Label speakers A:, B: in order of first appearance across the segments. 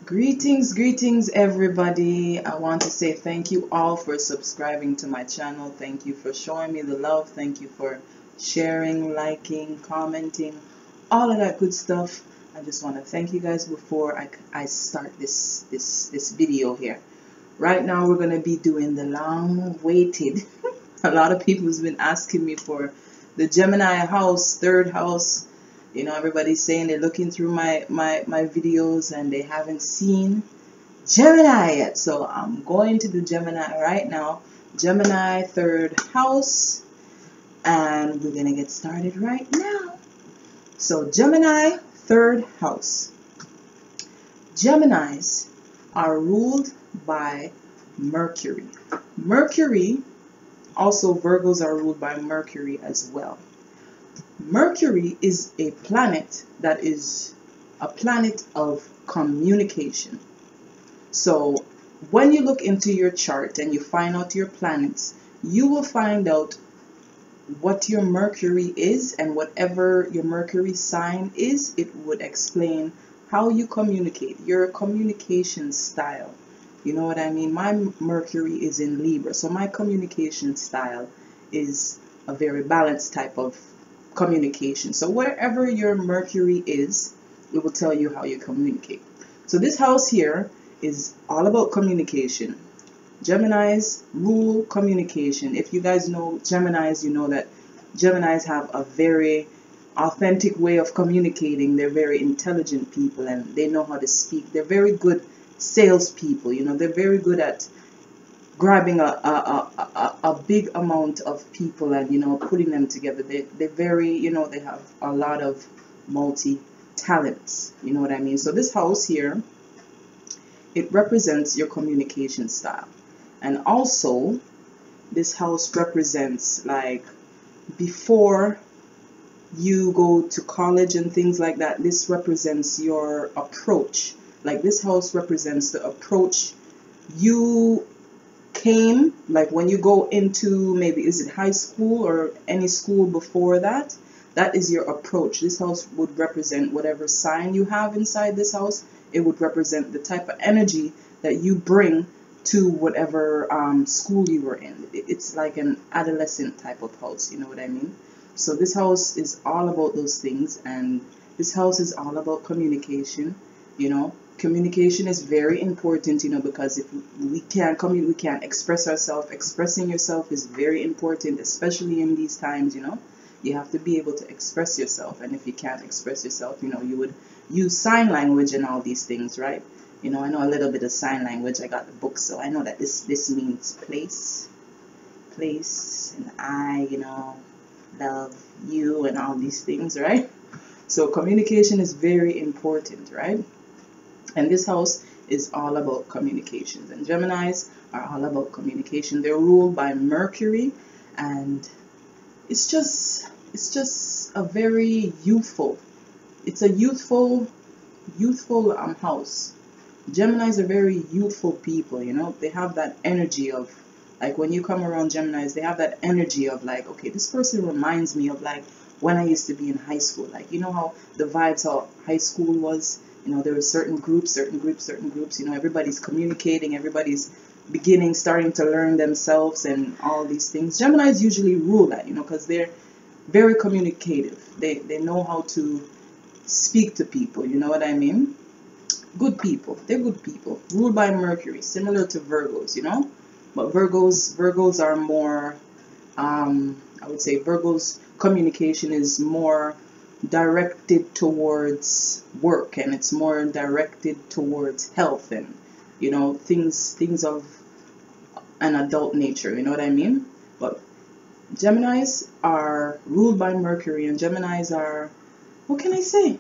A: Greetings, everybody. I want to say thank you all for subscribing to my channel. Thank you for showing me the love. Thank you for sharing, liking, commenting, all of that good stuff. I just want to thank you guys before I start this video here. Right now, we're going to be doing the long-awaited. A lot of people has been asking me for the Gemini house, third house. You know, everybody's saying they're looking through my videos and they haven't seen Gemini yet. So I'm going to do Gemini right now. Gemini third house. And we're going to get started right now. So Gemini third house. Geminis are ruled by Mercury. Mercury, also Virgos are ruled by Mercury as well. Mercury is a planet that is a planet of communication. So when you look into your chart and you find out your planets, you will find out what your Mercury is, and whatever your Mercury sign is, it would explain how you communicate, your communication style. You know what I mean? My Mercury is in Libra, so my communication style is a very balanced type of communication. So wherever your Mercury is, it will tell you how you communicate. So this house here is all about communication. Geminis rule communication. If you guys know Geminis, you know that Geminis have a very authentic way of communicating. They're very intelligent people and they know how to speak. They're very good salespeople. You know, they're very good at grabbing a big amount of people and, you know, putting them together. They're very, you know, they have a lot of multi-talents. You know what I mean? So this house here, it represents your communication style. And also, this house represents, like, before you go to college and things like that, this represents your approach. Like, this house represents the approach you came, like when you go into, maybe is it high school or any school before that, that is your approach. This house would represent whatever sign you have inside this house. It would represent the type of energy that you bring to whatever school you were in. It's like an adolescent type of house, you know what I mean? So this house is all about those things, and this house is all about communication. You know, communication is very important, you know, because if we can't communicate, we can't express ourselves. Expressing yourself is very important, especially in these times, you know. You have to be able to express yourself, and if you can't express yourself, you know, you would use sign language and all these things, right? You know, I know a little bit of sign language. I got the book, so I know that this means place, and I, you know, love you and all these things, right? So communication is very important, right? And this house is all about communications, and Geminis are all about communication. They're ruled by Mercury, and it's just a very youthful, it's a youthful house. Geminis are very youthful people, you know. They have that energy of, like, when you come around Geminis, they have that energy of, like, okay, this person reminds me of, like, when I used to be in high school. Like, you know how the vibes, how high school was, you know, there were certain groups, you know, everybody's communicating, everybody's starting to learn themselves and all these things. Geminis usually rule that, you know, because they're very communicative. They know how to speak to people, you know what I mean? Good people. They're good people. Ruled by Mercury, similar to Virgos, you know? But Virgos are more, I would say Virgos communication is more directed towards work, and it's more directed towards health and, you know, things of an adult nature, you know what I mean? But Geminis are ruled by Mercury, and Geminis are, what can I say?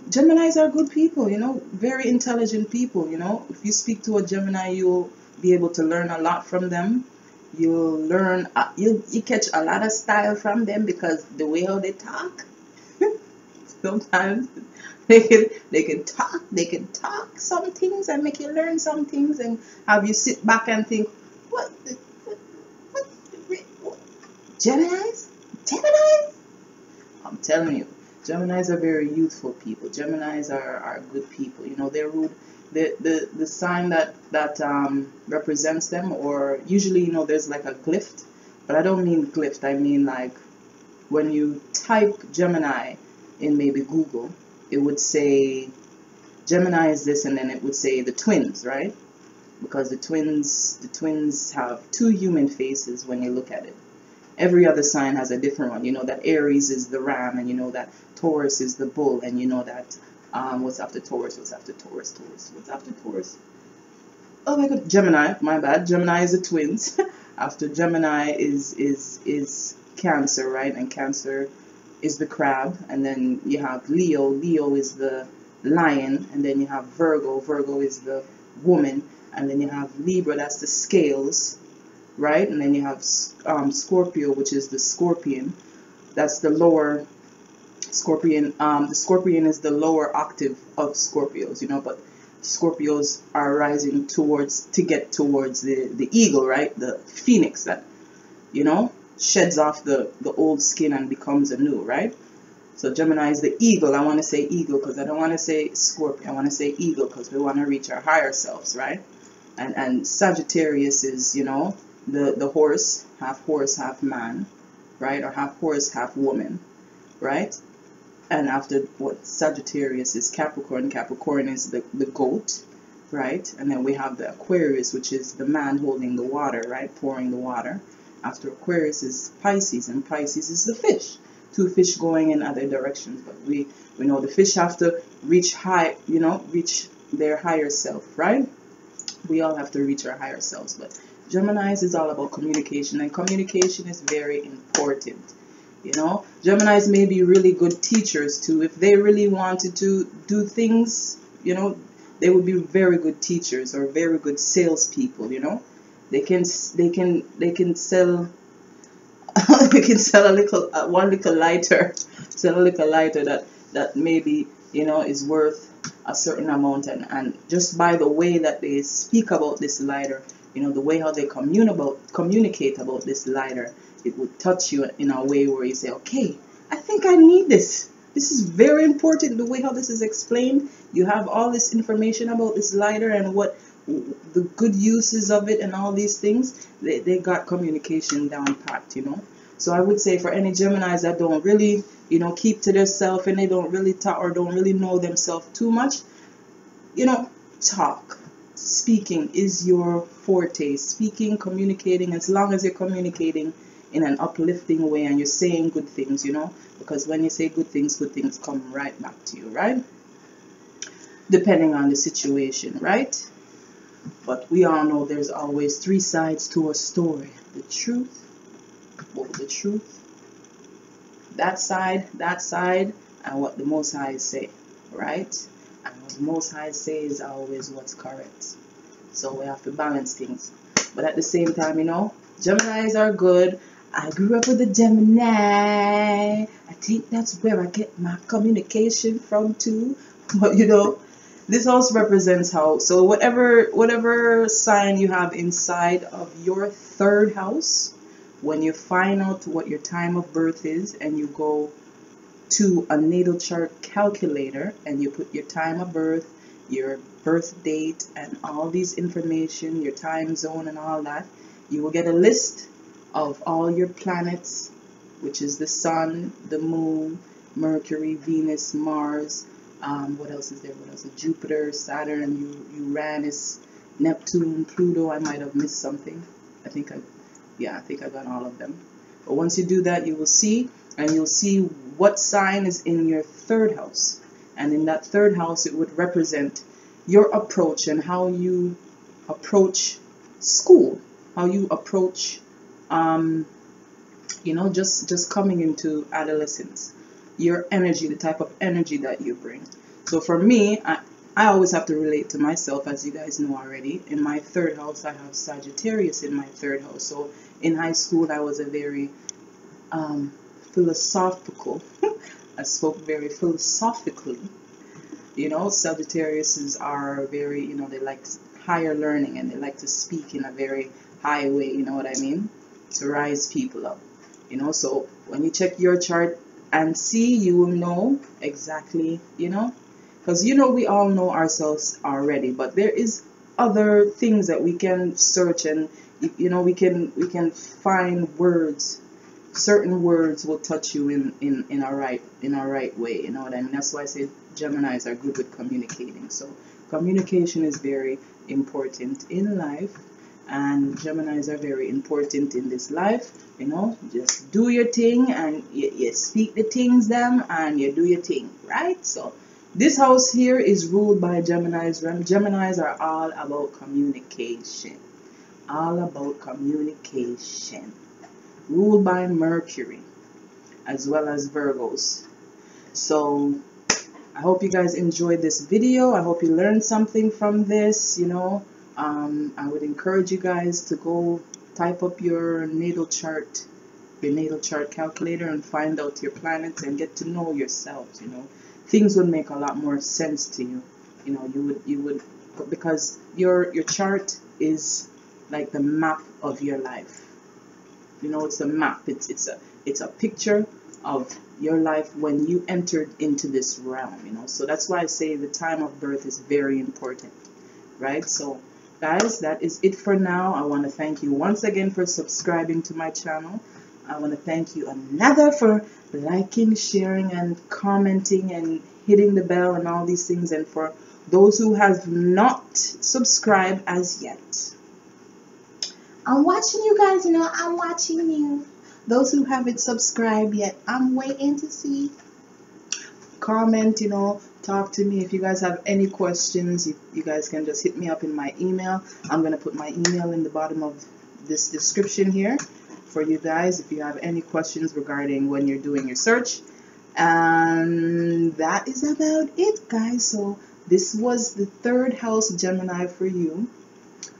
A: Geminis are good people, you know, very intelligent people, you know. If you speak to a Gemini, you'll be able to learn a lot from them. You'll learn, you catch a lot of style from them, because the way how they talk, sometimes they can talk some things and make you learn some things and have you sit back and think, what Geminis? I'm telling you, Geminis are very youthful people. Geminis are good people. You know, they're ruled. The sign that represents them, or usually, you know, there's like a glyph, but I don't mean glyph. I mean like when you type Gemini in maybe Google, it would say Gemini is this, and then it would say the twins, right? Because the twins have two human faces when you look at it. Every other sign has a different one. You know that Aries is the ram, and you know that Taurus is the bull, and you know that what's after Taurus? What's after Taurus? What's after Taurus? Oh my God, Gemini. My bad. Gemini is the twins. After Gemini is Cancer, right? And Cancer is the crab, and then you have Leo. Leo is the lion, and then you have Virgo. Virgo is the woman, and then you have Libra. That's the scales, right? And then you have Scorpio, which is the scorpion. That's the lower scorpion. The scorpion is the lower octave of Scorpios, you know, but Scorpios are rising to get towards the eagle, right? The phoenix that, you know, sheds off the old skin and becomes a new, right? So Gemini is the eagle. I want to say eagle because I don't want to say scorpion. I want to say eagle because we want to reach our higher selves, right? And Sagittarius is, you know, the horse, half man, right? Or half horse, half woman, right? And after what Sagittarius is Capricorn. Capricorn is the goat, right? And then we have the Aquarius, which is the man holding the water, right? Pouring the water. After Aquarius is Pisces, and Pisces is the fish. Two fish going in other directions, but we know the fish have to reach high, you know, reach their higher self, right? We all have to reach our higher selves, but Geminis is all about communication, and communication is very important. You know, Geminis may be really good teachers too. If they really wanted to do things, you know, they would be very good teachers or very good salespeople. You know, they can sell they can sell a little one little lighter, sell a little lighter that maybe, you know, is worth a certain amount, and just by the way that they speak about this lighter, you know, the way how they communicate about this lighter, it would touch you in a way where you say, okay, I think I need this. This is very important. The way how this is explained, you have all this information about this lighter and what the good uses of it and all these things. They got communication down pat, you know. So I would say for any Geminis that don't really, you know, keep to themselves, and they don't really talk or don't really know themselves too much, you know, talk. Speaking is your forte. Speaking, communicating, as long as you're communicating in an uplifting way and you're saying good things, you know, because when you say good things come right back to you, right? Depending on the situation, right? But we all know there's always three sides to a story. The truth, that side, and what the Most High say, right? And what the Most High say is always what's correct. So we have to balance things. But at the same time, you know, Geminis are good. I grew up with a Gemini. I think that's where I get my communication from too. But you know, this house represents how. So whatever sign you have inside of your third house, when you find out what your time of birth is and you go to a natal chart calculator and you put your time of birth, your birth date, and all these information, your time zone and all that, you will get a list of all your planets, which is the sun, the moon, Mercury, Venus, Mars, what else is there? What else is Jupiter, Saturn, Uranus, Neptune, Pluto. I might have missed something. I think I got all of them. But once you do that, you will see, and you'll see what sign is in your third house. And in that third house, it would represent your approach and how you approach school, how you approach, you know, just coming into adolescence, your energy, the type of energy that you bring. So for me, I always have to relate to myself, as you guys know already. In my third house, I have Sagittarius in my third house. So in high school, I was a very philosophical. I spoke very philosophically. You know, Sagittariuses are very, you know, they like higher learning and they like to speak in a very high way. You know what I mean? To rise people up. You know, so when you check your chart, and see, you will know exactly, because we all know ourselves already, but there is other things that we can search, and we can find words. Certain words will touch you in a right way. You know what I mean? That's why I say Geminis are good with communicating. So communication is very important in life, and Geminis are very important in this life. Just do your thing, and you speak the things them, and you do your thing, right? So this house here is ruled by Geminis. Geminis are all about communication. All about communication. Ruled by Mercury, as well as Virgos. So I hope you guys enjoyed this video. I hope you learned something from this. I would encourage you guys to go type up your natal chart calculator, and find out your planets and get to know yourselves. Things would make a lot more sense to you. You would because your chart is like the map of your life. It's a map. It's a picture of your life when you entered into this realm. So that's why I say the time of birth is very important, right? So guys, that is it for now. I want to thank you once again for subscribing to my channel. I want to thank you another for liking, sharing, and commenting, and hitting the bell and all these things. And for those who have not subscribed as yet, I'm watching you guys. I'm watching you. Those who haven't subscribed yet, I'm waiting to see. Comment, talk to me. If you guys have any questions, you guys can just hit me up in my email. I'm going to put my email in the bottom of this description here for you guys if you have any questions regarding when you're doing your search. And that is about it, guys. So this was the third house Gemini for you.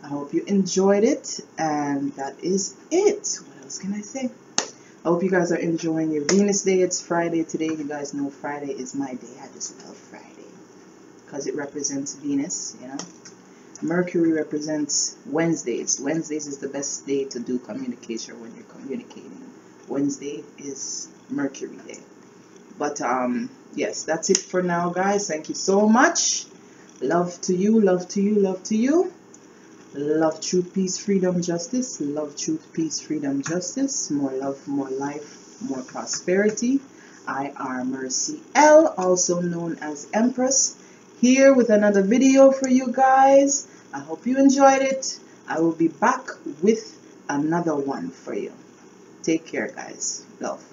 A: I hope you enjoyed it, and that is it. What else can I say? I hope you guys are enjoying your Venus day. It's Friday today. You guys know Friday is my day. I just love Friday because it represents Venus, Mercury represents Wednesdays. Wednesdays is the best day to do communication when you're communicating. Wednesday is Mercury day. But yes, that's it for now, guys. Thank you so much. Love to you, love to you, love to you. Love, truth, peace, freedom, justice. Love, truth, peace, freedom, justice. More love, more life, more prosperity. I am Mercy L, also known as Empress, here with another video for you guys. I hope you enjoyed it. I will be back with another one for you. Take care, guys. Love.